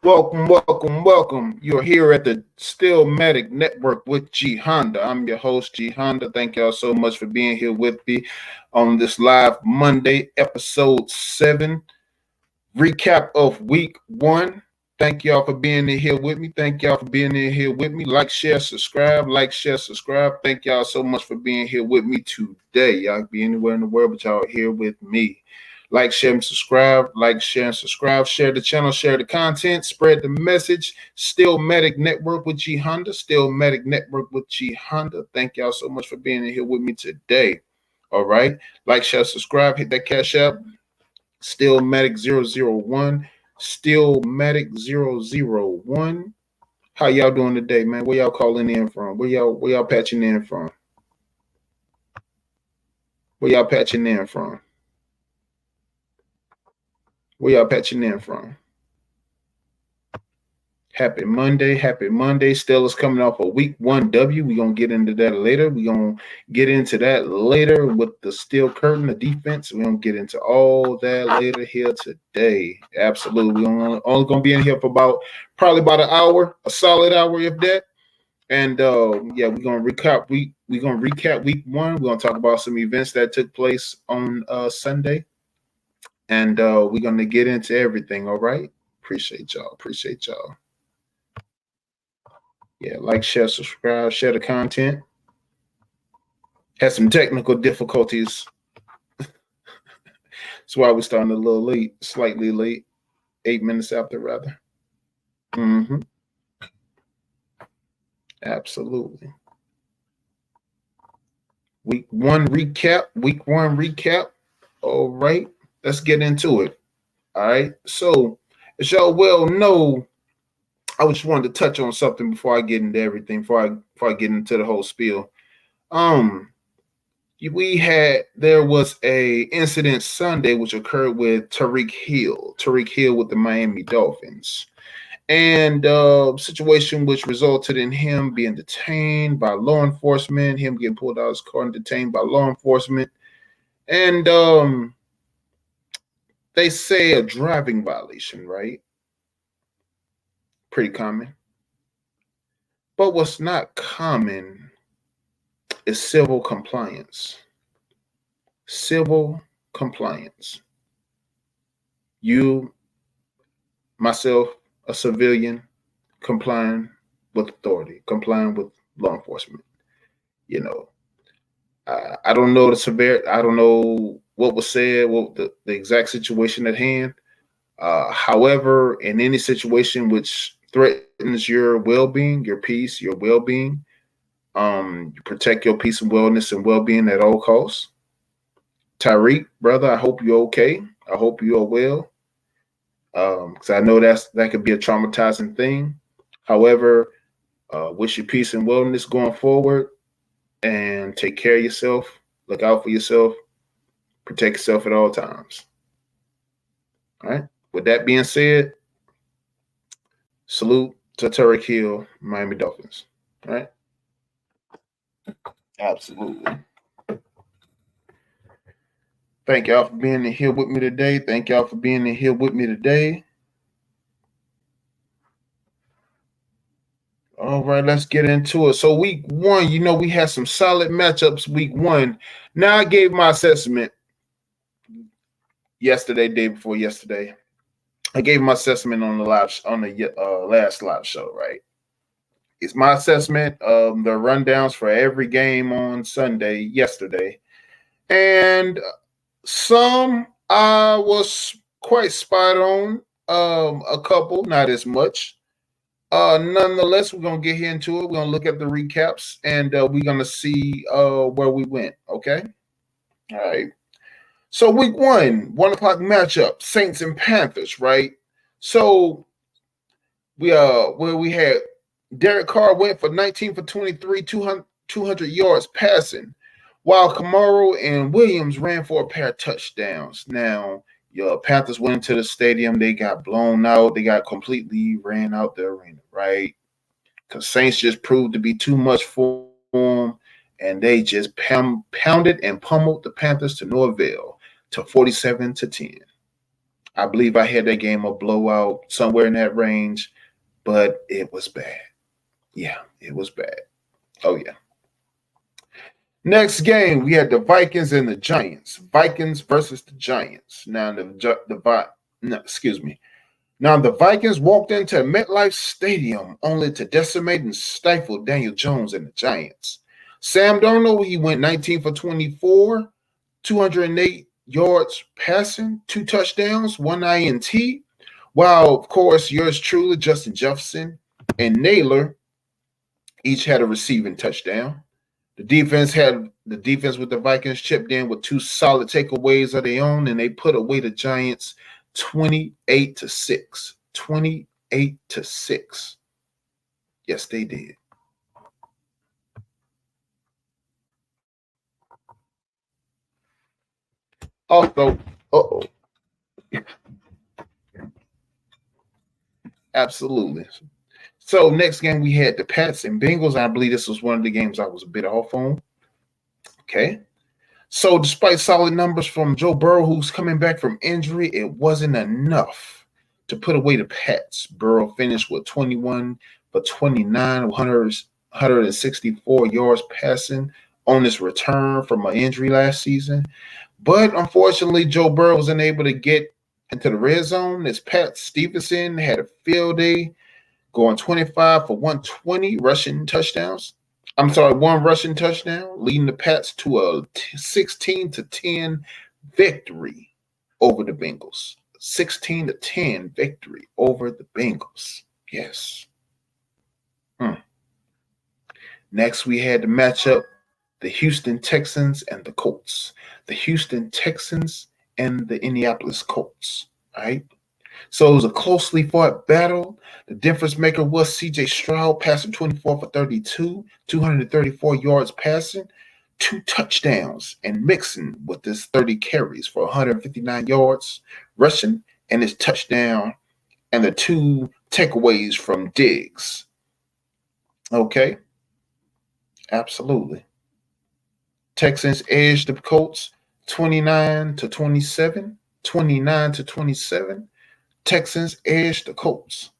Welcome. You're here at the STEELMATIC Network with G Honda. I'm your host, G Honda. Thank y'all so much for being here with me on this live Monday, episode 7, recap of week 1. Thank y'all for being in here with me. Thank y'all for being in here with me. Like, share, subscribe. Thank y'all so much for being here with me today. Y'all can be anywhere in the world, but y'all are here with me. Like, share, and subscribe. Like, share, and subscribe. Share the channel, share the content, spread the message. STEELMATIC Network with G Honda. STEELMATIC Network with G Honda. Thank y'all so much for being in here with me today. All right. Like, share, subscribe. Hit that cash app. STEELMATIC001. STEELMATIC001. How y'all doing today, man? Where y'all calling in from? Where y'all patching in from? Where y'all patching in from? Where y'all patching in from? Happy Monday. Stella's coming off a week 1 W. We're going to get into that later. We're going to get into that later with the steel curtain, the defense. We're going to get into all that later here today. Absolutely. We're only going to be in here for probably about an hour, a solid hour if that. And we're going to recap week 1. We're going to talk about some events that took place on Sunday. And we're going to get into everything, all right? Appreciate y'all. Yeah, like, share, subscribe, share the content. Had some technical difficulties. That's why we're starting a little late, slightly late, 8 minutes after, rather. Absolutely. Week one recap. All right, let's get into it. All right, so as y'all well know, I just wanted to touch on something before I get into everything, before I get into the whole spiel. There was a incident Sunday which occurred with Tyreek Hill with the Miami Dolphins, and situation which resulted in him being detained by law enforcement, him getting pulled out of his car and detained by law enforcement, and they say a driving violation, right? Pretty common. But what's not common is civil compliance. You, myself, a civilian, complying with authority, complying with law enforcement. You know, I don't know the severity. I don't know what was said, what the exact situation at hand. However, in any situation which threatens your well-being, your peace, your well-being, you protect your peace and wellness and well-being at all costs. Tyreek, brother, I hope you're okay. I hope you are well. Because I know that could be a traumatizing thing. However, wish you peace and wellness going forward, and take care of yourself. Look out for yourself. Protect yourself at all times. All right. With that being said, salute to Tyreek Hill, Miami Dolphins. All right. Absolutely. Thank y'all for being in here with me today. All right, let's get into it. So week 1, we had some solid matchups week 1. Now I gave my assessment day before yesterday. I gave my assessment on the last live show, right? It's my assessment of the rundowns for every game on Sunday yesterday. And some I was quite spot on. A couple, not as much. Nonetheless, we're going to get into it. We're going to look at the recaps, and we're going to see where we went, okay? All right. So week 1, 1 o'clock matchup, Saints and Panthers, right? So we had Derek Carr went for 19 for 23, 200 yards passing, while Kamara and Williams ran for a pair of touchdowns. Now, your Panthers went into the stadium. They got blown out. They got completely ran out the arena, right? Because Saints just proved to be too much for them, and they just pounded and pummeled the Panthers to no avail, to 47-10. I believe I had that game a blowout somewhere in that range, but it was bad. Yeah, it was bad. Oh yeah. Next game, we had the Vikings and the Giants. Vikings versus the Giants. No, excuse me. Now the Vikings walked into MetLife Stadium only to decimate and stifle Daniel Jones and the Giants. Sam Darnold, he went 19 for 24, 208 yards passing, 2 touchdowns, 1 INT. While of course yours truly, Justin Jefferson and Naylor, each had a receiving touchdown. The defense with the Vikings chipped in with 2 solid takeaways of their own, and they put away the Giants 28-6. 28-6. Yes, they did. Also, absolutely. So next game we had the Pats and Bengals. I believe this was one of the games I was a bit off on. Okay. So despite solid numbers from Joe Burrow, who's coming back from injury, it wasn't enough to put away the Pats. Burrow finished with 21 for 29, 164 yards passing on his return from an injury last season. But unfortunately, Joe Burrow was unable to get into the red zone as Pat Stevenson had a field day, going 25 for 120 rushing touchdowns. I'm sorry, 1 rushing touchdown, leading the Pats to a 16-10 victory over the Bengals. 16-10 victory over the Bengals. Yes. Next, we had the matchup, the Houston Texans and the Colts. The Houston Texans and the Indianapolis Colts. Right? So it was a closely fought battle. The difference maker was C.J. Stroud, passing 24 for 32, 234 yards passing, 2 touchdowns, and Mixon with his 30 carries for 159 yards rushing, and his touchdown, and the 2 takeaways from Diggs. Okay? Absolutely. Texans edged the Colts 29-27, 29-27. Texans edged the Colts.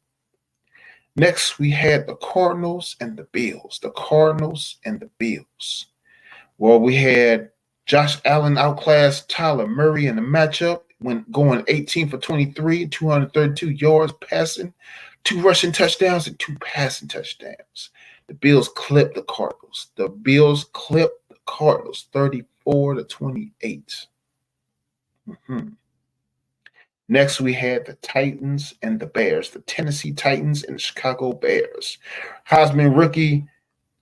Next, we had the Cardinals and the Bills. The Cardinals and the Bills. Well, we had Josh Allen outclassed Tyler Murray in the matchup, when going 18 for 23, 232 yards passing, 2 rushing touchdowns, and 2 passing touchdowns. The Bills clipped the Cardinals. 34-28. Next, we had the Titans and the Bears, the Tennessee Titans and the Chicago Bears. Heisman rookie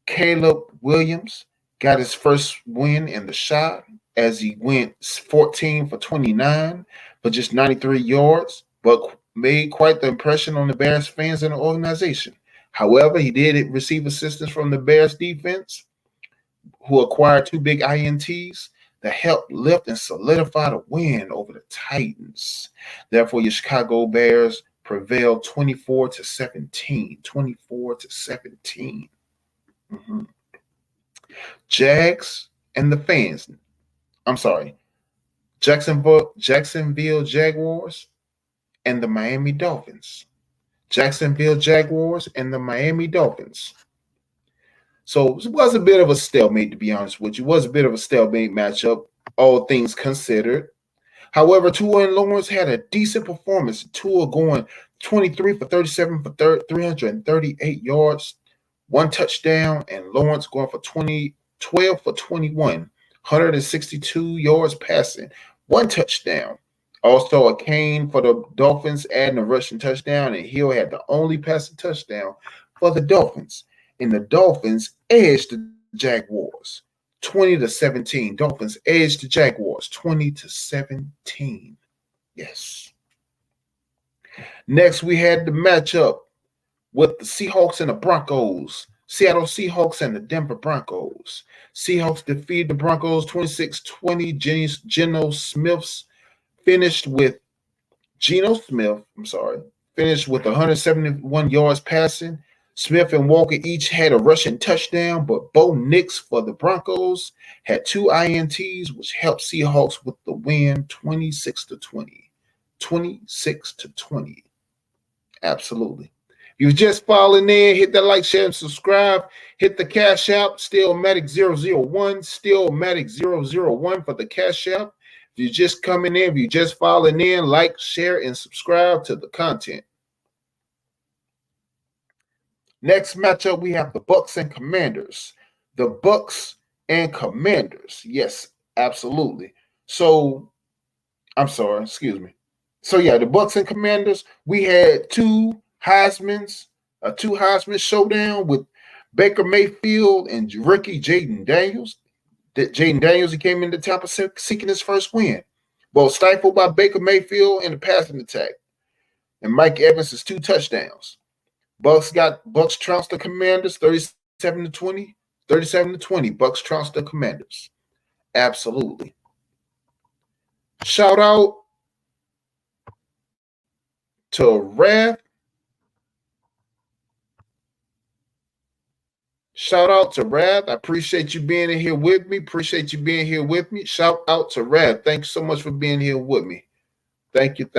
Caleb Williams got his first win in the shot as he went 14 for 29 for just 93 yards, but made quite the impression on the Bears fans and the organization. However, he did receive assistance from the Bears defense, who acquired 2 big INTs that helped lift and solidify the win over the Titans. Therefore, your Chicago Bears prevailed 24-17. 24-17. Jags and the fans. I'm sorry. Jacksonville Jaguars and the Miami Dolphins. Jacksonville Jaguars and the Miami Dolphins. So it was a bit of a stalemate, to be honest with you. It was a bit of a stalemate matchup, all things considered. However, Tua and Lawrence had a decent performance. Tua going 23 for 37 for 338 yards, 1 touchdown, and Lawrence going for 12 for 21, 162 yards passing, 1 touchdown. Also a cane for the Dolphins, adding a rushing touchdown, and Hill had the only passing touchdown for the Dolphins. And the Dolphins edged the Jaguars 20-17. Dolphins edged the Jaguars 20-17. Yes. Next, we had the matchup with the Seahawks and the Broncos. Seattle Seahawks and the Denver Broncos. Seahawks defeated the Broncos 26-20. Geno Smith finished with 171 yards passing. Smith and Walker each had a rushing touchdown, but Bo Nix for the Broncos had 2 INTs, which helped Seahawks with the win 26-20. 26-20. Absolutely. If you're just following in, hit that like, share, and subscribe. Hit the Cash App, STEELMATIC001, STEELMATIC001 for the Cash App. If you're just coming in, if you're just following in, like, share, and subscribe to the content. Next matchup, we have the Bucks and Commanders. The Bucks and Commanders. Yes, absolutely. So, I'm sorry, excuse me. So yeah, the Bucks and Commanders, we had two Heisman showdown with Baker Mayfield and rookie Jaden Daniels. Jaden Daniels, he came into Tampa seeking his first win. Both stifled by Baker Mayfield in the passing attack. And Mike Evans' 2 touchdowns. Bucks trounced the Commanders 37-20. 37-20. Bucks trounced the Commanders. Absolutely. Shout out to Rav. Shout out to Rav. I appreciate you being in here with me. Shout out to Rav. Thank you so much for being here with me. Thank you.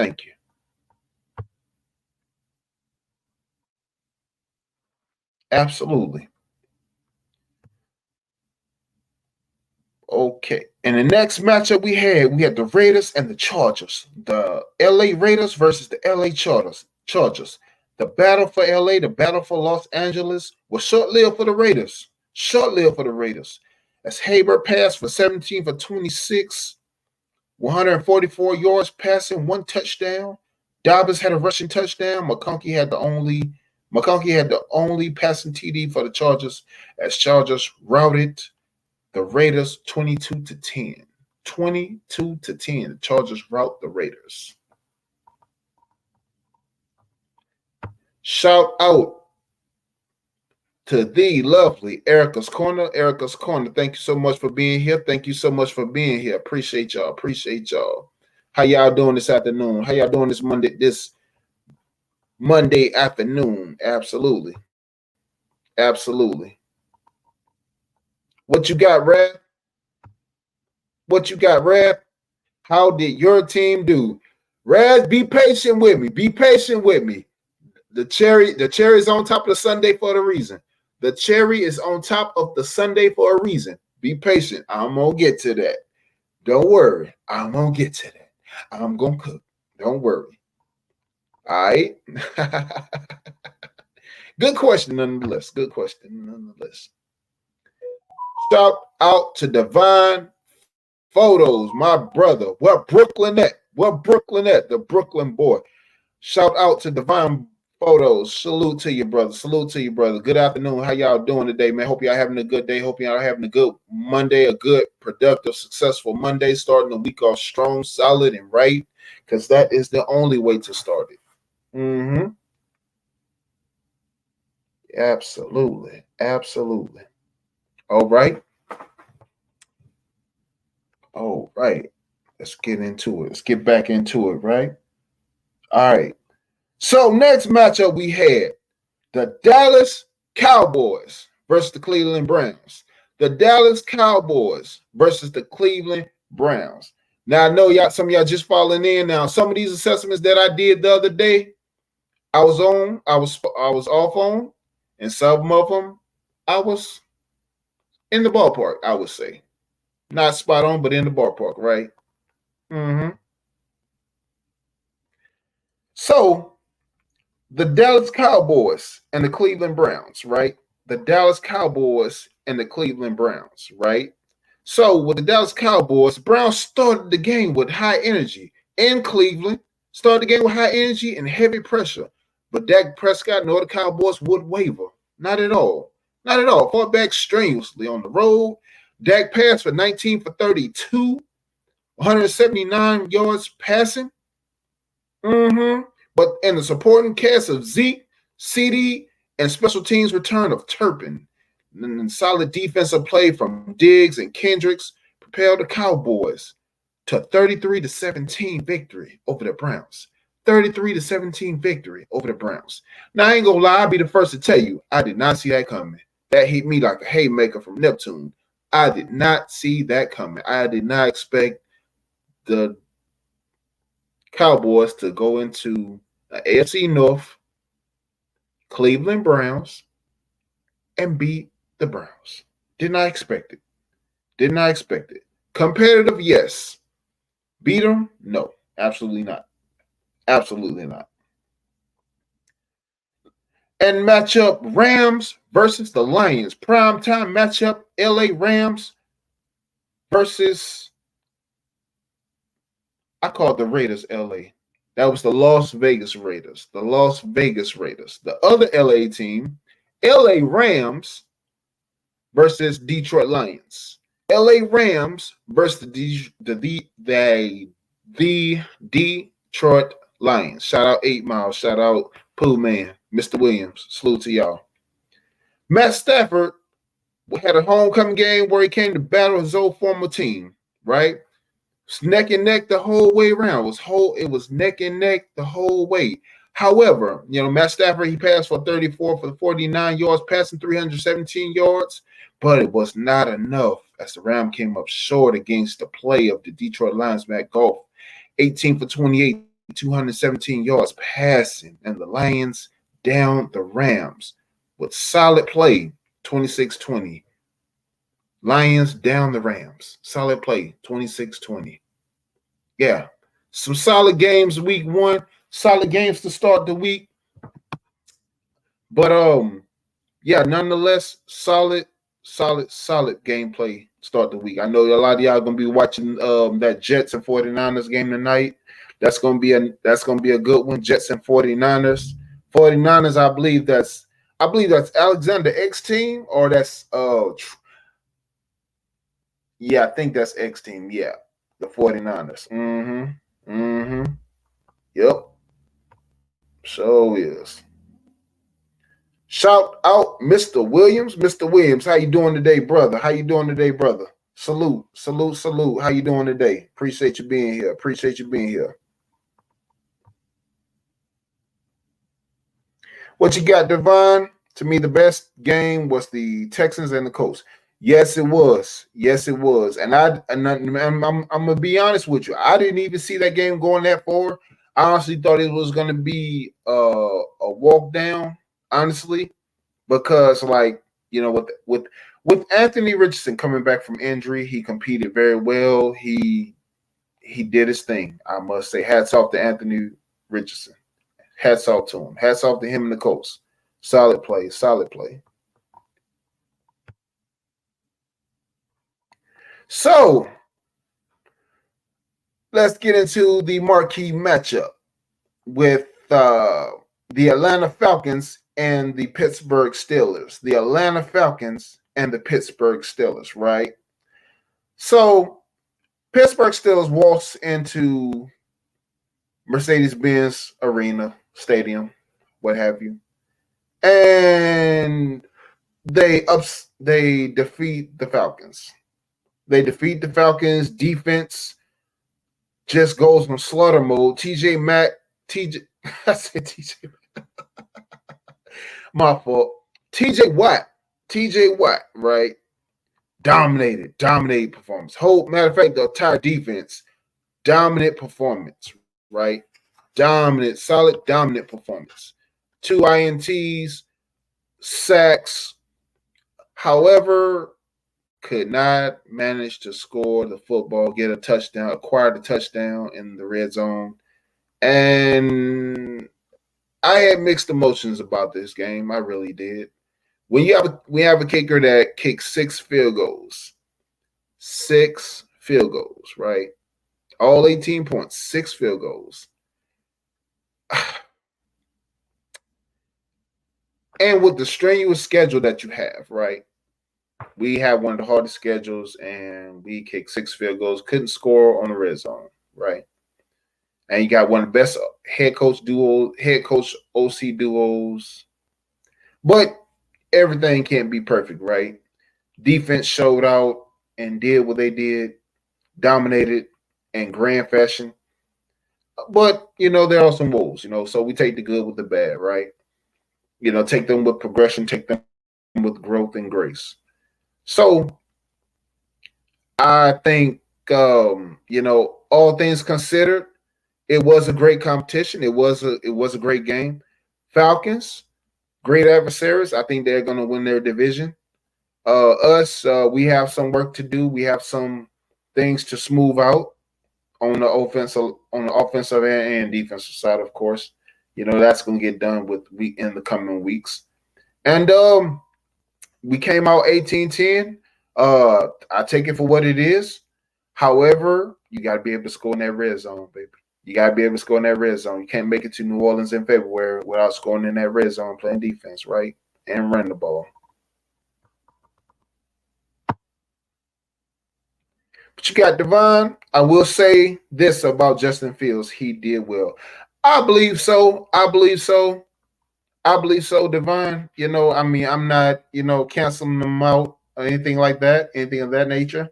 Absolutely. Okay. And the next matchup we had the Raiders and the Chargers. The LA Raiders versus the LA Chargers. The battle for LA, the battle for Los Angeles was short-lived for the Raiders. As Haber passed for 17 for 26, 144 yards passing, 1 touchdown. Dobbins had a rushing touchdown. McConkey had the only passing TD for the Chargers, as Chargers routed the Raiders 22-10. 22-10. The Chargers rout the Raiders. Shout out to the lovely Erica's Corner. Thank you so much for being here. Appreciate y'all. How y'all doing this afternoon? How y'all doing this Monday afternoon? Absolutely. What you got, Rav? How did your team do? Rav, be patient with me. The cherry's on top of the sundae for a reason. Be patient. I'm gonna get to that. Don't worry. I'm gonna get to that. I'm gonna cook. Don't worry. All right. Good question, nonetheless. Shout out to Divine Photos, my brother. Where Brooklyn at? The Brooklyn boy. Shout out to Divine Photos. Salute to you, brother. Good afternoon. How y'all doing today, man? Hope y'all having a good day. Hope y'all having a good Monday, a good, productive, successful Monday, starting the week off strong, solid, and right, because that is the only way to start it. Absolutely. All right. Let's get into it. Let's get back into it, right? All right. So next matchup we had the Dallas Cowboys versus the Cleveland Browns. Now I know some of y'all just falling in. Now some of these assessments that I did the other day, I was off on, and some of them I was in the ballpark. I would say not spot on, but in the ballpark, right? So the Dallas Cowboys and the Cleveland Browns, right? So with the Dallas Cowboys, the Browns started the game with high energy, and Cleveland started the game with high energy and heavy pressure. But Dak Prescott nor the Cowboys would waver. Not at all. Fought back strenuously on the road. Dak passed for 19 for 32, 179 yards passing. But in the supporting cast of Zeke, CD, and special teams return of Turpin, and solid defensive play from Diggs and Kendricks propelled the Cowboys to 33-17 victory over the Browns. 33-17 victory over the Browns. Now, I ain't gonna lie, I'll be the first to tell you, I did not see that coming. That hit me like a haymaker from Neptune. I did not see that coming. I did not expect the Cowboys to go into the AFC North, Cleveland Browns, and beat the Browns. Did not expect it. Did not expect it. Competitive, yes. Beat them? No, absolutely not. Absolutely not. And matchup Rams versus the Lions. Primetime matchup LA Rams versus, I call it the Raiders LA. That was the Las Vegas Raiders. The Las Vegas Raiders. The other LA team, LA Rams versus Detroit Lions. LA Rams versus the Detroit Lions. Shout out 8 Mile. Shout out Pooh Man, Mr. Williams. Salute to y'all. Matt Stafford had a homecoming game where he came to battle his old former team, right? It's neck and neck the whole way around. It was neck and neck the whole way. However, Matt Stafford, he passed for 34 for 49 yards, passing 317 yards, but it was not enough as the Rams came up short against the play of the Detroit Lions. Matt Goff, 18 for 28, 217 yards passing, and the Lions down the Rams with solid play, 26-20. Lions down the Rams. Solid play, 26-20. Yeah, some solid games week one. Solid games to start the week. But yeah, nonetheless, solid gameplay start the week. I know a lot of y'all gonna be watching that Jets and 49ers game tonight. That's gonna be a good one. Jets and 49ers. 49ers, I believe that's Alexander X team, or that's yeah, I think that's X team. Yeah, the 49ers. Yep. So is. Shout out Mr. Williams. Mr. Williams, how you doing today, brother? How you doing today, brother? Salute. How you doing today? Appreciate you being here. What you got, Devon? To me, the best game was the Texans and the Colts. Yes, it was. And I'm gonna be honest with you. I didn't even see that game going that far. I honestly thought it was gonna be a walk down, honestly, because with Anthony Richardson coming back from injury, he competed very well. He did his thing. I must say, hats off to Anthony Richardson. Hats off to him. Hats off to him and the Colts. Solid play. So let's get into the marquee matchup with the Atlanta Falcons and the Pittsburgh Steelers. The Atlanta Falcons and the Pittsburgh Steelers, right? So Pittsburgh Steelers walks into Mercedes-Benz Arena, Stadium, what have you, and they defeat the Falcons. They defeat the Falcons. Defense just goes on slaughter mode. I said TJ. My fault. TJ Watt, right? Dominated performance. Matter of fact, the entire defense, dominant performance, right? Solid dominant performance. 2 INTs, sacks. However, could not manage to score the football, get a touchdown, acquired a touchdown in the red zone. And I had mixed emotions about this game. I really did. When we have a kicker that kicks 6 field goals. 6 field goals, right? All 18 points, 6 field goals. And with the strenuous schedule that you have, right? We have one of the hardest schedules, and we kicked 6 field goals, couldn't score on the red zone, right? And you got one of the best head coach OC duos. But everything can't be perfect, right? Defense showed out and did what they did, dominated in grand fashion. But, there are some woes, so we take the good with the bad, right? Take them with progression, take them with growth and grace. So I think, all things considered, It was a great competition. It was a great game. Falcons, great adversaries. I think they're going to win their division. We have some work to do. We have some things to smooth out on the offensive and defensive side, of course. That's going to get done in the coming weeks. And we came out 18-10. I take it for what it is. However, you got to be able to score in that red zone, baby. You got to be able to score in that red zone. You can't make it to New Orleans in February without scoring in that red zone, playing defense, right? And run the ball. But you got Devon. I will say this about Justin Fields. He did well. I believe so. Devon. I'm not, canceling them out or anything like that, anything of that nature.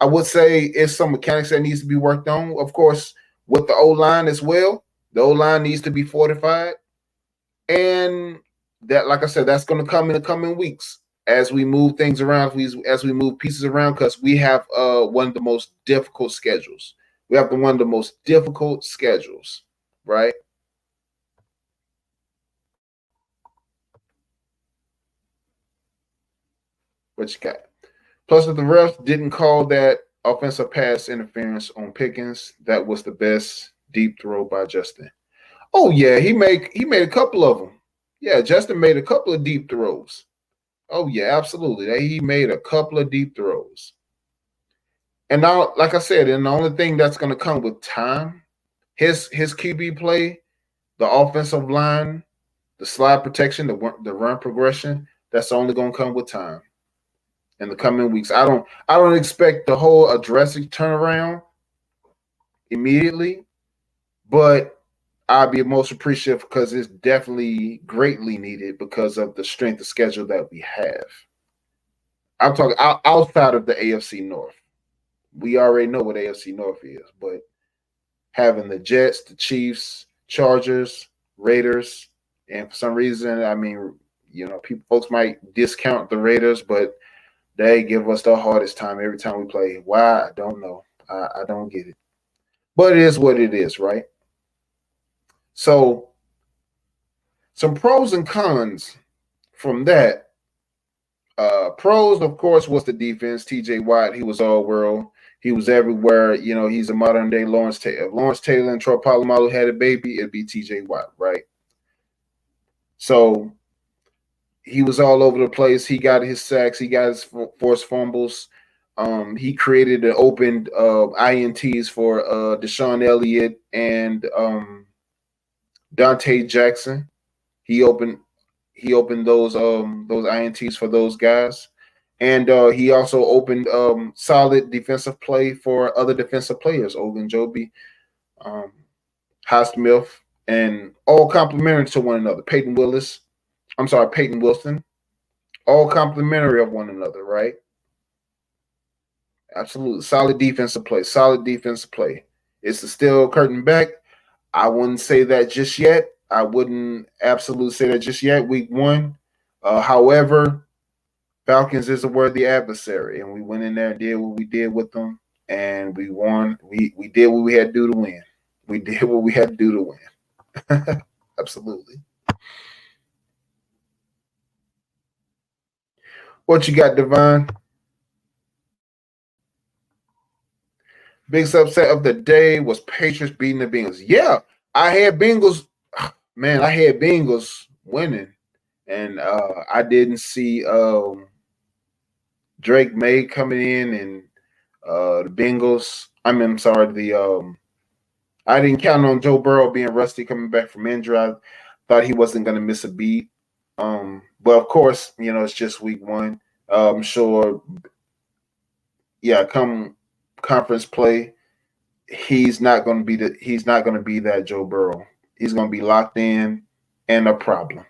I would say it's some mechanics that needs to be worked on. Of course, with the O-line as well. The O-line needs to be fortified. And that, like I said, that's going to come in the coming weeks as we move things around, as we move pieces around, because we have one of the most difficult schedules. We have one of the most difficult schedules, right? What you got? Plus, if the refs didn't call that offensive pass interference on Pickens, that was the best deep throw by Justin. Oh yeah, he made a couple of them. Yeah, Justin made a couple of deep throws. Oh yeah, absolutely. He made a couple of deep throws. And now, like I said, and the only thing that's going to come with time, his QB play, the offensive line, the slide protection, the run progression, that's only going to come with time. In the coming weeks, I don't expect the whole drastic turnaround immediately, but I'll be most appreciative because it's definitely greatly needed because of the strength of schedule that we have. I'm talking outside of the AFC North. We already know what AFC North is, but having the Jets, the Chiefs, Chargers, Raiders, and for some reason, folks might discount the Raiders, but they give us the hardest time every time we play. Why? I don't know. I don't get it. But it is what it is, right? So, some pros and cons from that. Pros, of course, was the defense. TJ Watt, he was all world. He was everywhere. He's a modern day Lawrence Taylor. If Lawrence Taylor and Troy Polamalu had a baby, it'd be TJ Watt, right? So, he was all over the place. He got his sacks. He got his forced fumbles. He created and opened INTs for Deshaun Elliott and Dante Jackson. He opened those INTs for those guys, and he also opened solid defensive play for other defensive players, Ogunjobi, Highsmith, and all complementary to one another. Peyton Wilson, all complementary of one another, right? Absolutely. Solid defensive play. It's the steel curtain back. I wouldn't say that just yet. I wouldn't absolutely say that just yet. Week 1. However, Falcons is a worthy adversary, and we went in there and did what we did with them, and we won. We did what we had to do to win. We did what we had to do to win. Absolutely. What you got, Devon? Biggest upset of the day was Patriots beating the Bengals. Yeah, I had Bengals. Man, I had Bengals winning, and I didn't see Drake May coming in and the Bengals. I'm sorry, I didn't count on Joe Burrow being rusty coming back from injury. I thought he wasn't going to miss a beat. But of course, it's just week 1. I'm sure. Yeah, come conference play, he's not going to be that Joe Burrow. He's going to be locked in and a problem,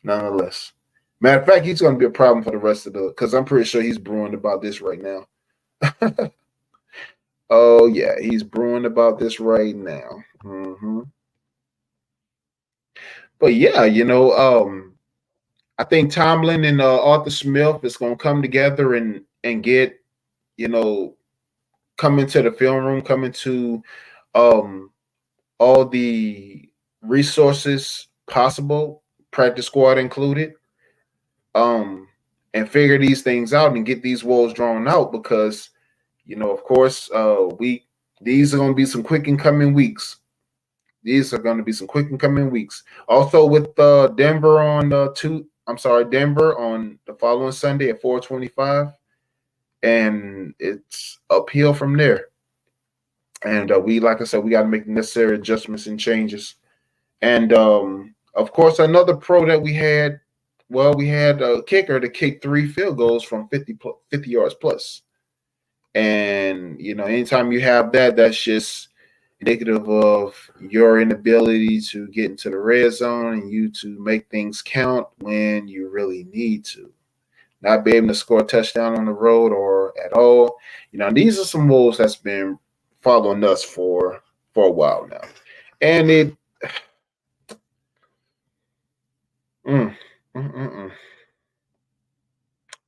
nonetheless. Matter of fact, he's going to be a problem for the rest of because I'm pretty sure he's brewing about this right now. Oh yeah, he's brewing about this right now. Mm-hmm. But yeah, I think Tomlin and Arthur Smith is going to come together and get, come into the film room, come into all the resources possible, practice squad included, um, and figure these things out and get these walls drawn out because, of course, these are going to be some quick and coming weeks. These are going to be some quick and coming weeks. Also, with Denver on Denver on the following Sunday at 4:25, and it's uphill from there. And like I said, we got to make the necessary adjustments and changes. And of course, another pro that we had, well, we had a kicker to kick 3 field goals from 50 yards plus. And, anytime you have that, that's just indicative of your inability to get into the red zone and you to make things count when you really need to. Not be able to score a touchdown on the road or at all. These are some moves that's been following us for a while now. And it mm, mm, mm, mm.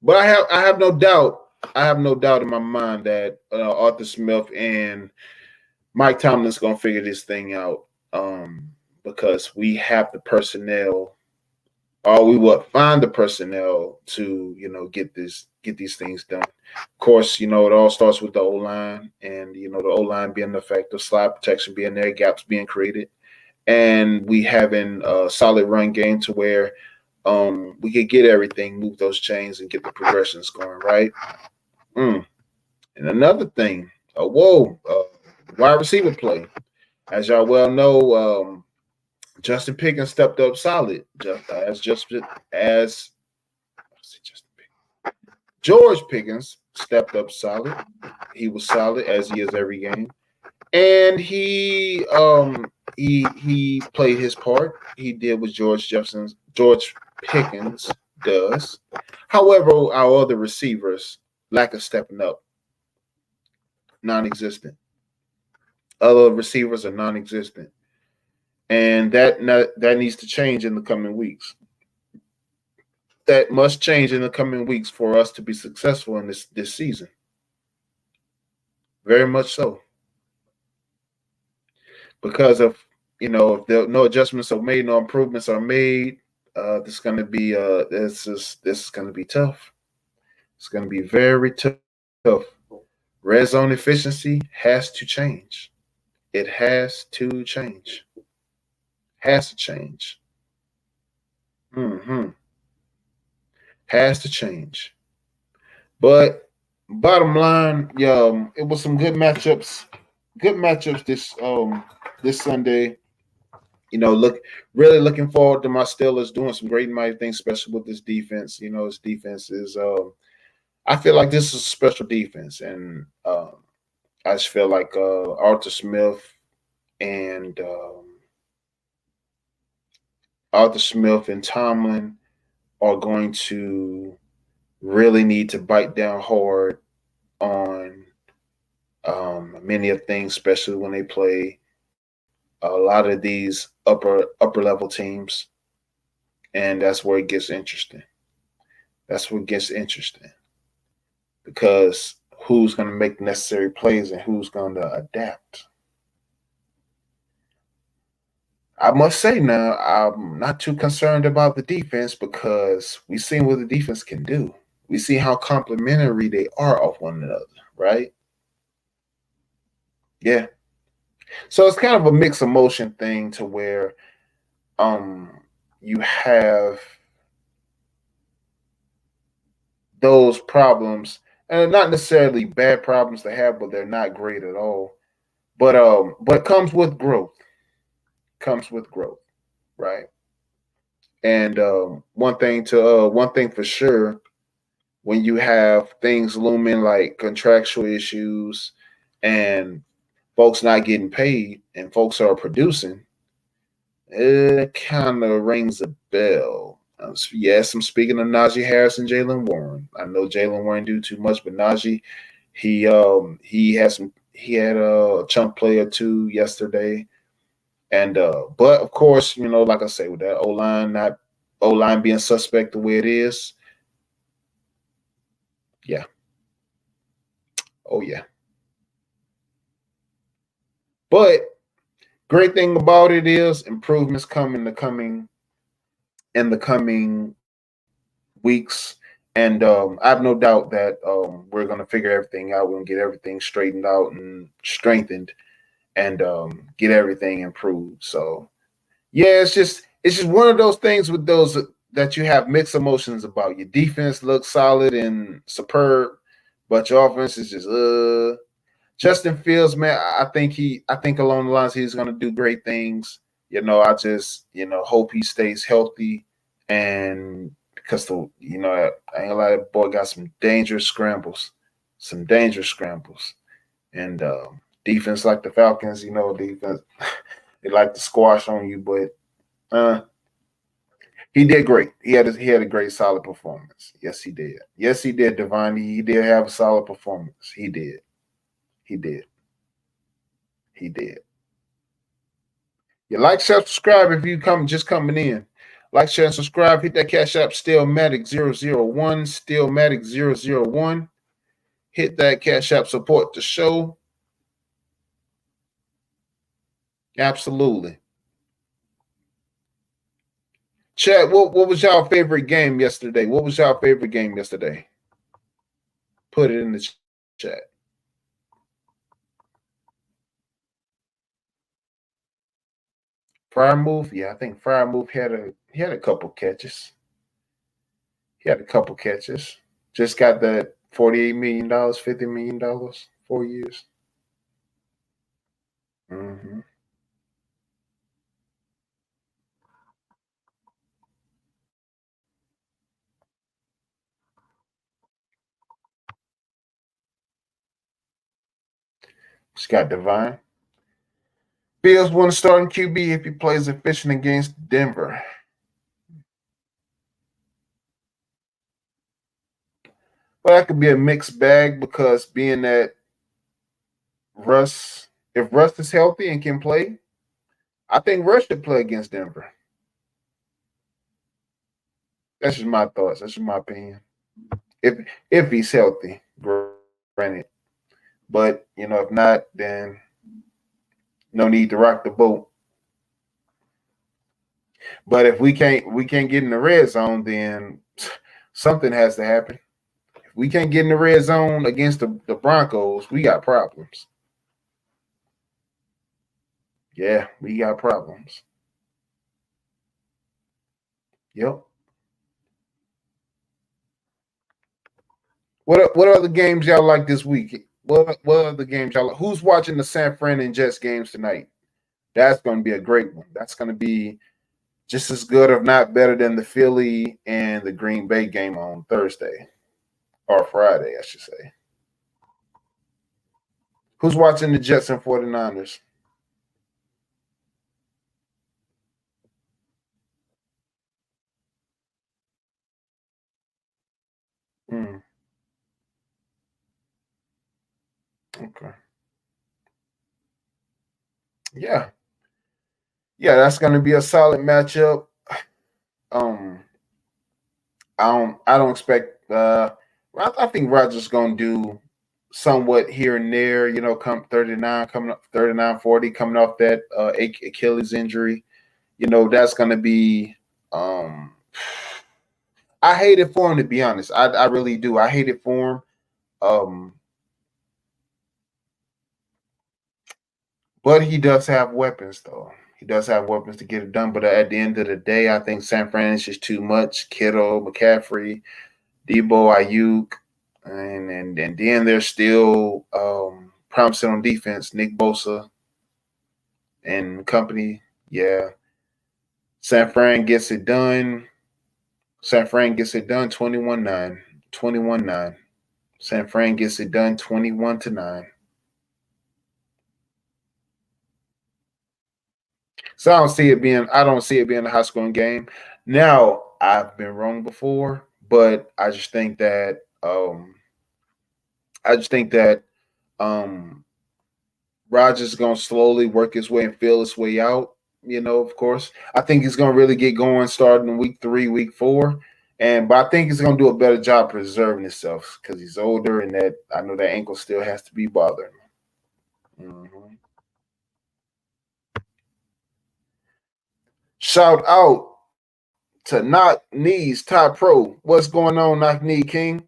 But I have no doubt. I have no doubt in my mind that Arthur Smith and Mike Tomlin's gonna figure this thing out because we have the personnel, or we will find the personnel to get these things done. Of course, it all starts with the O line, and the O line being effective, slide protection being there, gaps being created, and we having a solid run game to where we could get everything, move those chains, and get the progressions going right. And another thing, wide receiver play. As y'all well know, Justin Pickens stepped up solid. As George Pickens stepped up solid. He was solid as he is every game, and he played his part. He did what George Pickens does. However, our other receivers lack of stepping up, non-existent. Other receivers are non-existent, and that needs to change in the coming weeks. That must change in the coming weeks for us to be successful in this season. Very much so, because if no adjustments are made, no improvements are made, this is going to be this is going to be tough. It's going to be very tough. Red zone efficiency has to change. It has to change. Has to change. Has to change. But bottom line, it was some good matchups. Good matchups this Sunday. Really looking forward to my Steelers doing some great and mighty things, especially with this defense. This defense is I feel like this is a special defense, and I just feel like Arthur Smith and Tomlin are going to really need to bite down hard on many of things, especially when they play a lot of these upper level teams, and that's where it gets interesting. That's what gets interesting because who's going to make the necessary plays and who's going to adapt. I must say now, I'm not too concerned about the defense because we've seen what the defense can do. We see how complementary they are of one another, right? Yeah. So it's kind of a mixed emotion thing to where you have those problems, and not necessarily bad problems to have, but they're not great at all. But comes with growth. Comes with growth, right? And one thing for sure, when you have things looming like contractual issues and folks not getting paid and folks are producing, it kind of rings a bell. Yes, I'm speaking of Najee Harris and Jalen Warren. I know Jalen Warren do too much, but Najee, he had a chunk play or two yesterday, and but of course, like I say, with that O line being suspect the way it is, yeah, oh yeah, but Great thing about it is improvements come in the coming weeks. And I have no doubt that we're going to figure everything out. We're going to get everything straightened out and strengthened and get everything improved. So yeah, it's just one of those things with those that you have mixed emotions about. Your defense looks solid and superb, but your offense is just Justin Fields, man, I think along the lines he's gonna do great things. I just hope he stays healthy and because I ain't gonna lie, that boy got some dangerous scrambles, and defense like the Falcons, defense they like to squash on you, but he did great. He had a great solid performance. Yes, he did. Yes, he did, Devon. He did have a solid performance. He did. He did. He did. You like, share, subscribe if you just coming in. Like, share, and subscribe. Hit that cash app, STEELMATIC001, STEELMATIC001. Hit that cash app, support the show. Absolutely. Chat, what was y'all favorite game yesterday? What was y'all favorite game yesterday? Put it in the chat. Frymouth, yeah, I think Frymouth had a couple catches. He had a couple catches. Just got that $48 million, $50 million, 4 years. Mm-hmm. Just got Divine. Bills want to start in QB if he plays efficient against Denver. Well, that could be a mixed bag because being that if Russ is healthy and can play, I think Russ should play against Denver. That's just my thoughts. That's just my opinion. If he's healthy, granted. But if not, then no need to rock the boat. But if we can't get in the red zone, then something has to happen. If we can't get in the red zone against the Broncos, we got problems. Yeah, we got problems. Yep. What other games y'all like this week? What other games y'all like? Who's watching the San Fran and Jets games tonight? That's going to be a great one. That's going to be just as good, if not better, than the Philly and the Green Bay game on Thursday or Friday, I should say. Who's watching the Jets and 49ers? Mm, okay. Yeah. Yeah, that's going to be a solid matchup. Um, I don't expect. I think Rodgers going to do somewhat here and there. Come 39, coming up 39, 40, coming off that Achilles injury. That's going to be. I hate it for him, to be honest. I really do. I hate it for him. But he does have weapons, though. He does have weapons to get it done. But at the end of the day, I think San Fran is just too much. Kittle, McCaffrey, Debo, Ayuk, and then there's still promising on defense, Nick Bosa and company. Yeah. San Fran gets it done. San Fran gets it done 21-9. 21-9. San Fran gets it done 21-9. So I don't see it being a high scoring game. Now, I've been wrong before, but I just think that Rodgers is gonna slowly work his way and feel his way out. Of course. I think he's gonna really get going starting in week 3, week 4. But I think he's gonna do a better job preserving himself because he's older and that I know that ankle still has to be bothering him. Mm-hmm. Shout out to Knock Knees Top Pro. What's going on, Knock Knee King?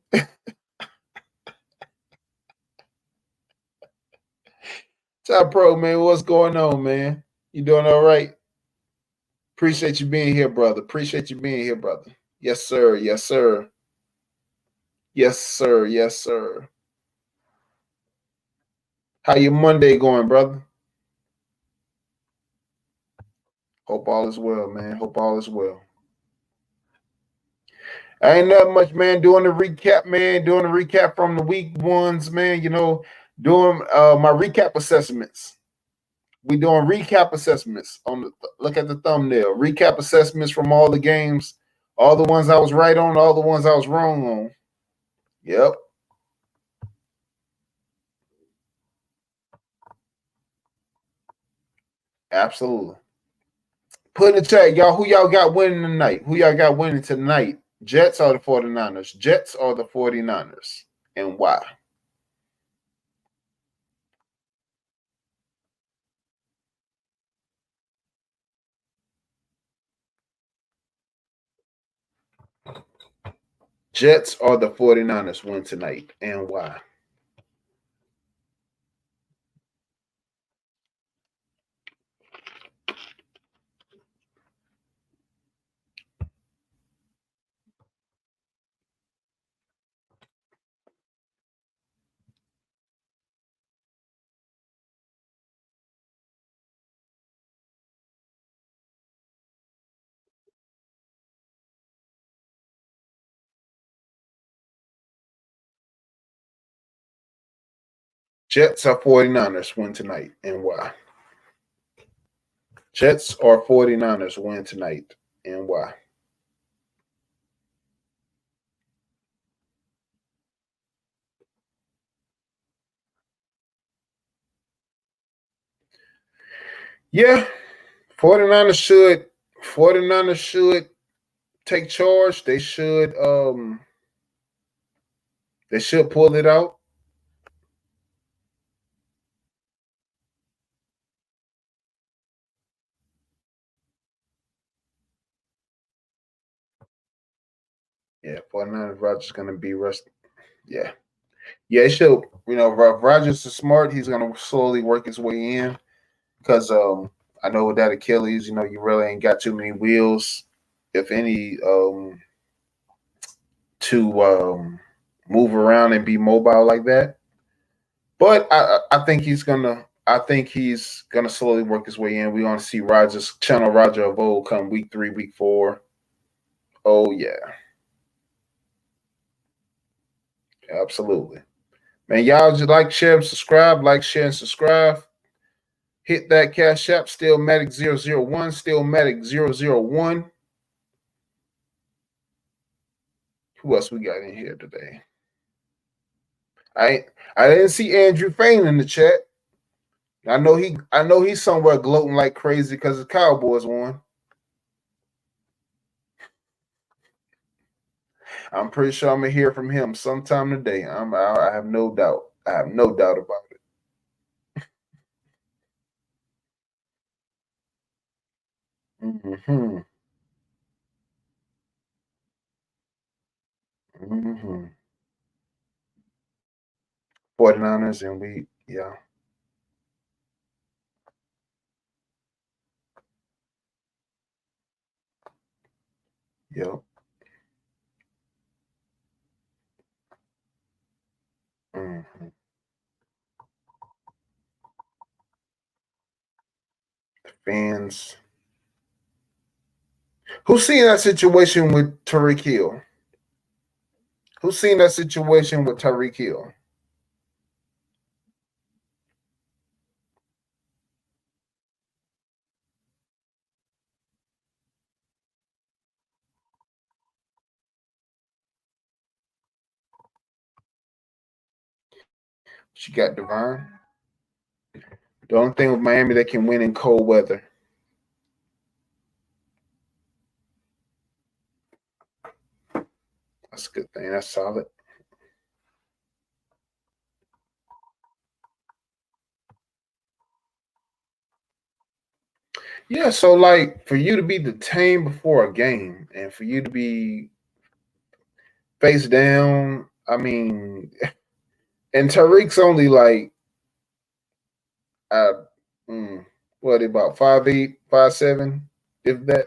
Top Pro, man. What's going on, man? You doing all right? Appreciate you being here, brother. Appreciate you being here, brother. Yes, sir. Yes, sir. Yes, sir. Yes, sir. How your Monday going, brother? Hope all is well, man. Hope all is well. I ain't nothing much, man. Doing the recap, man. Doing the recap from the week ones, man. You know, doing my recap assessments. We doing recap assessments on the look at the thumbnail. Recap assessments from all the games, all the ones I was right on, all the ones I was wrong on. Yep. Absolutely. Put in the chat, y'all, who y'all got winning tonight? Who y'all got winning tonight? Jets or the 49ers? Jets or the 49ers? And why? Jets or the 49ers win tonight, and why? Jets or 49ers win tonight, and why? Jets or 49ers win tonight, and why? Yeah, 49ers should take charge. They should pull it out. Yeah, 49ers Rodgers gonna be rusty. Yeah. Yeah, it should. You know, if Rodgers is smart, he's gonna slowly work his way in. Because I know with that Achilles, you know, you really ain't got too many wheels, if any, to move around and be mobile like that. But I think he's gonna. I think he's gonna slowly work his way in. We're gonna see Rogers, Channel Roger of old, come week 3, week 4. Oh yeah, absolutely, man. Y'all just like, share, and subscribe. Like, share, and subscribe. Hit that Cash App, STEELMATIC001, STEELMATIC001. Who else we got in here today? I didn't see Andrew Fain in the chat. I know he's somewhere gloating like crazy because the Cowboys won. I'm pretty sure I'm gonna hear from him sometime today. I have no doubt. I have no doubt about it. Mm-hmm. Mm-hmm. 49ers and yeah. Yep. Mm-hmm. Fans. Who's seen that situation with Tariq Hill? Who's seen that situation with Tyreek Hill? She got Divine. The only thing with Miami, they can win in cold weather. That's a good thing. That's solid. Yeah, so like for you to be detained before a game and for you to be face down, I mean, and Tariq's only like uh mm, what about 5'8", 5'7", if that,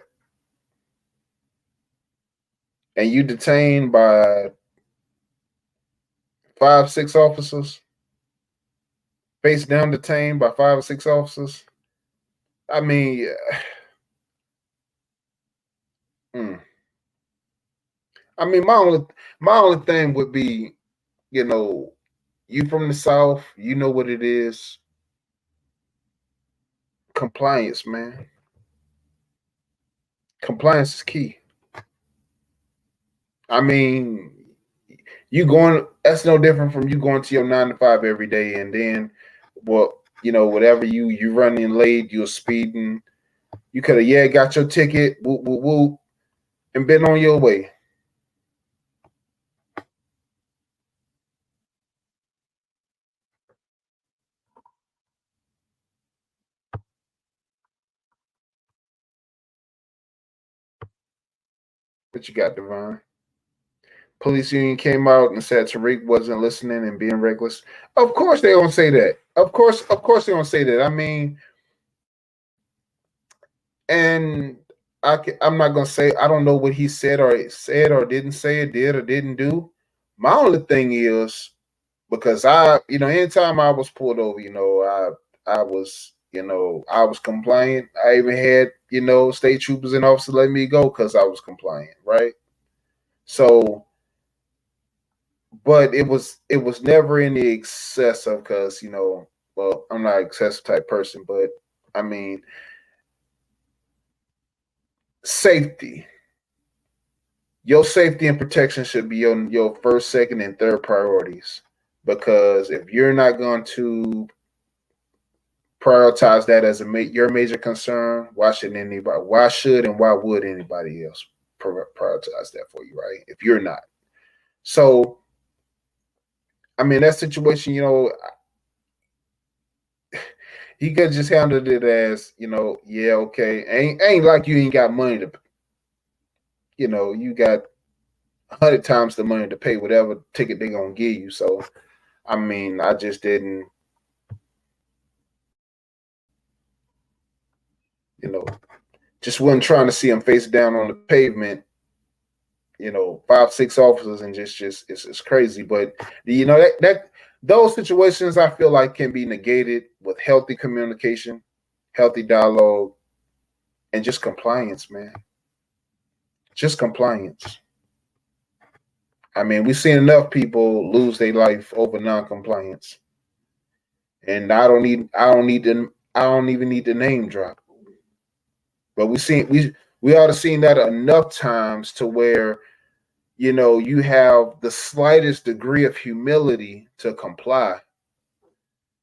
and you detained by 5'6" officers, face down detained by 5 or 6 officers. I mean, mm, I mean, my only thing would be, you know, you from the South, you know what it is. Compliance, man. Compliance is key. I mean, you going that's no different from you going to your 9 to 5 every day, and then well, whatever you running late, you're speeding. You could have got your ticket, whoop whoop whoop, and been on your way. But you got Divine. Police union came out and said Tariq wasn't listening and being reckless. Of course they don't say that. Of course they don't say that. I mean, and I'm not gonna say I don't know what he said or didn't say, did or didn't do. My only thing is because anytime I was pulled over, I was compliant. I even had state troopers and officers let me go because I was compliant, right? So, but it was never in the excess of because well, I'm not an excessive type person, but I mean safety. Your safety and protection should be your first, second, and third priorities. Because if you're not going to prioritize that as your major concern, why should anybody? Why should and why would anybody else prioritize that for you, right? If you're not, so I mean that situation, he could just handled it as yeah, okay, ain't like you ain't got money to, you got 100 times the money to pay whatever ticket they gonna give you. So I mean, I just didn't, you know, just wasn't trying to see him face down on the pavement, 5, 6 officers and just it's crazy. But that those situations I feel like can be negated with healthy communication, healthy dialogue, and just compliance, man. Just compliance. I mean, we've seen enough people lose their life over non-compliance, and I don't even need the name drop. But we ought to seen that enough times to where you have the slightest degree of humility to comply.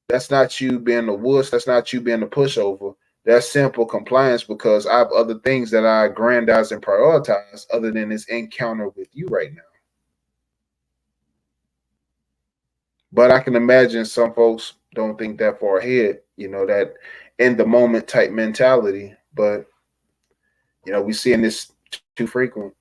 That's not you being a wuss. That's not you being a pushover. That's simple compliance because I have other things that I aggrandize and prioritize other than this encounter with you right now. But I can imagine some folks don't think that far ahead, that in the moment type mentality. But, we're seeing this too frequent.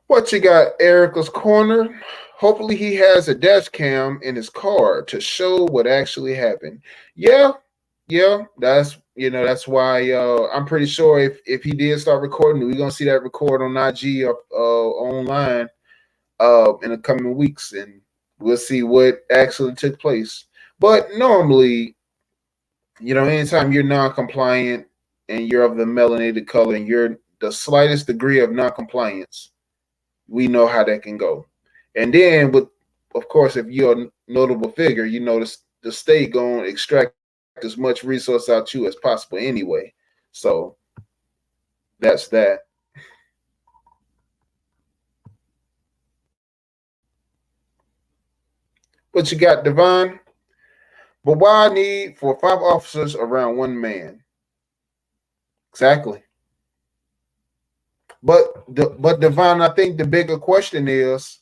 What you got, Erica's Corner? Hopefully he has a dash cam in his car to show what actually happened. Yeah, yeah, that's why I'm pretty sure if he did start recording, we're gonna see that record on IG or online in the coming weeks, and we'll see what actually took place. But normally, anytime you're non-compliant and you're of the melanated color and you're the slightest degree of non-compliance, we know how that can go. And then, of course, if you're a notable figure, the state going to extract as much resource out you as possible anyway. So that's that. But you got Divine. But why need for 5 officers around one man? Exactly. But Divine, I think the bigger question is,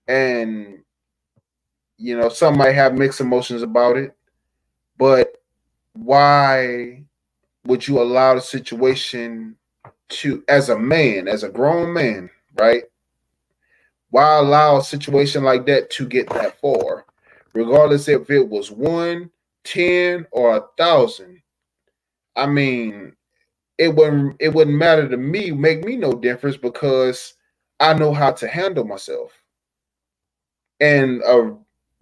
and some might have mixed emotions about it, but why would you allow the situation to, as a man, as a grown man, right? Why allow a situation like that to get that far? Regardless if it was 1, 10, or 1,000. I mean, it wouldn't matter to me, make me no difference because I know how to handle myself in a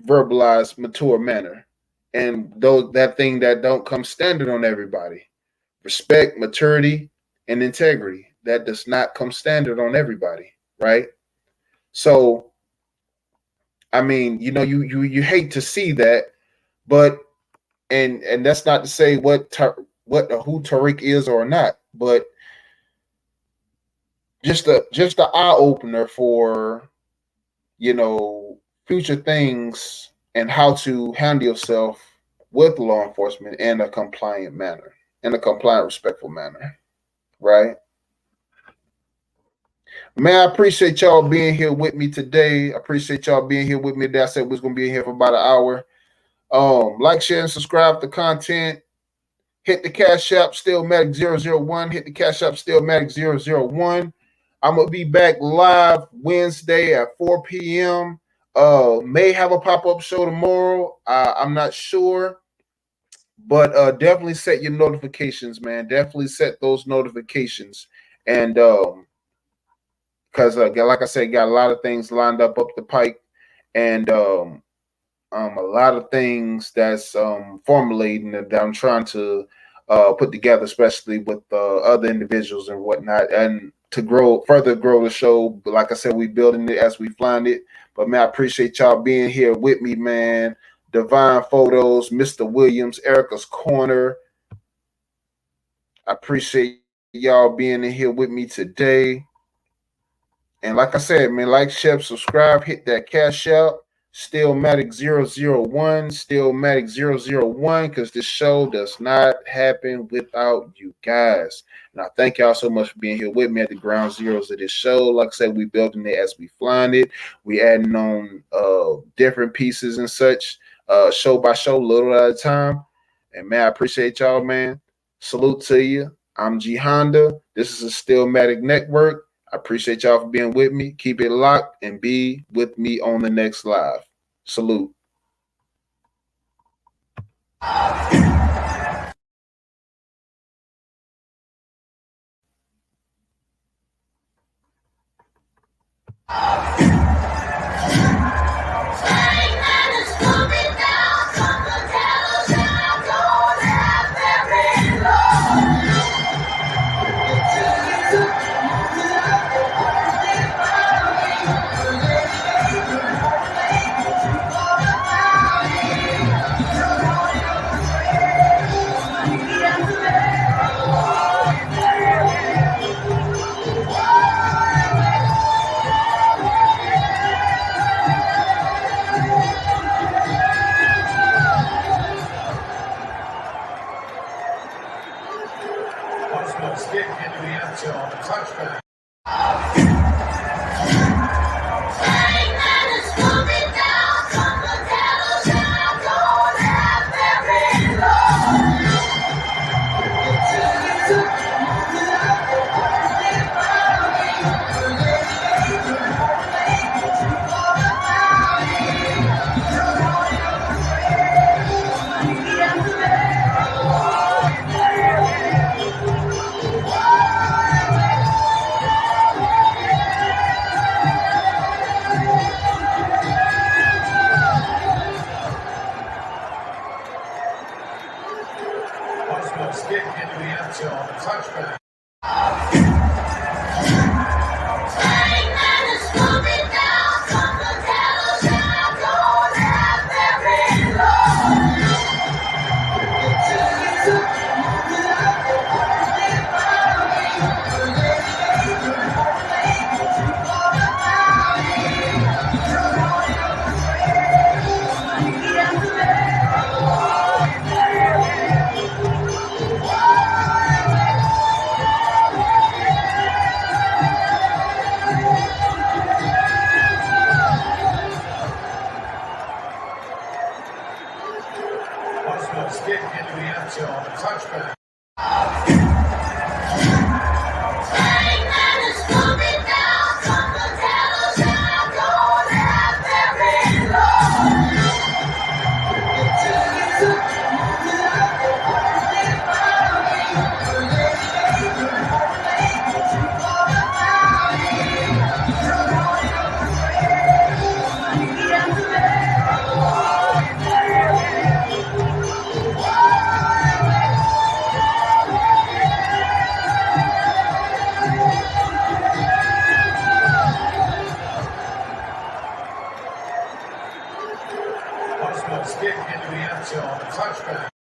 verbalized, mature manner. And those that thing that don't come standard on everybody. Respect, maturity, and integrity. That does not come standard on everybody, right? So, I mean, you hate to see that, but and that's not to say what who Tariq is or not, but just a eye opener for future things and how to handle yourself with law enforcement in a compliant manner, in a compliant, respectful manner, right? Man, I appreciate y'all being here with me today. I appreciate y'all being here with me today. I said we was gonna be here for about an hour. Like, share, and subscribe to content. Hit the Cash App, STEELMATIC001. Hit the Cash App, STEELMATIC001. I'm gonna be back live Wednesday at 4 p.m. May have a pop-up show tomorrow. I'm not sure. But definitely set your notifications, man. Definitely set those notifications. And because like I said, got a lot of things lined up the pike, and a lot of things that's formulating that I'm trying to put together, especially with other individuals and whatnot, and to further grow the show. But like I said, we building it as we find it. But man, I appreciate y'all being here with me, man. Divine Photos, Mr. Williams, Erica's Corner. I appreciate y'all being in here with me today. And like I said, man, like, share, subscribe, hit that Cash App. STEELMATIC001, STEELMATIC001, because this show does not happen without you guys. And I thank y'all so much for being here with me at the ground zeros of this show. Like I said, we building it as we flying it. We adding on different pieces and such, show by show, little at a time. And man, I appreciate y'all, man. Salute to you. I'm G Honda. This is a STEELMATIC Network. I appreciate y'all for being with me. Keep it locked and be with me on the next live. Salute. BOSWELL stick into the end zone, touchback. BOSWELL stick into the end zone, touchback. Boswell's kick into the end zone, a touchback. Boswell's kick into the end zone, a touchback.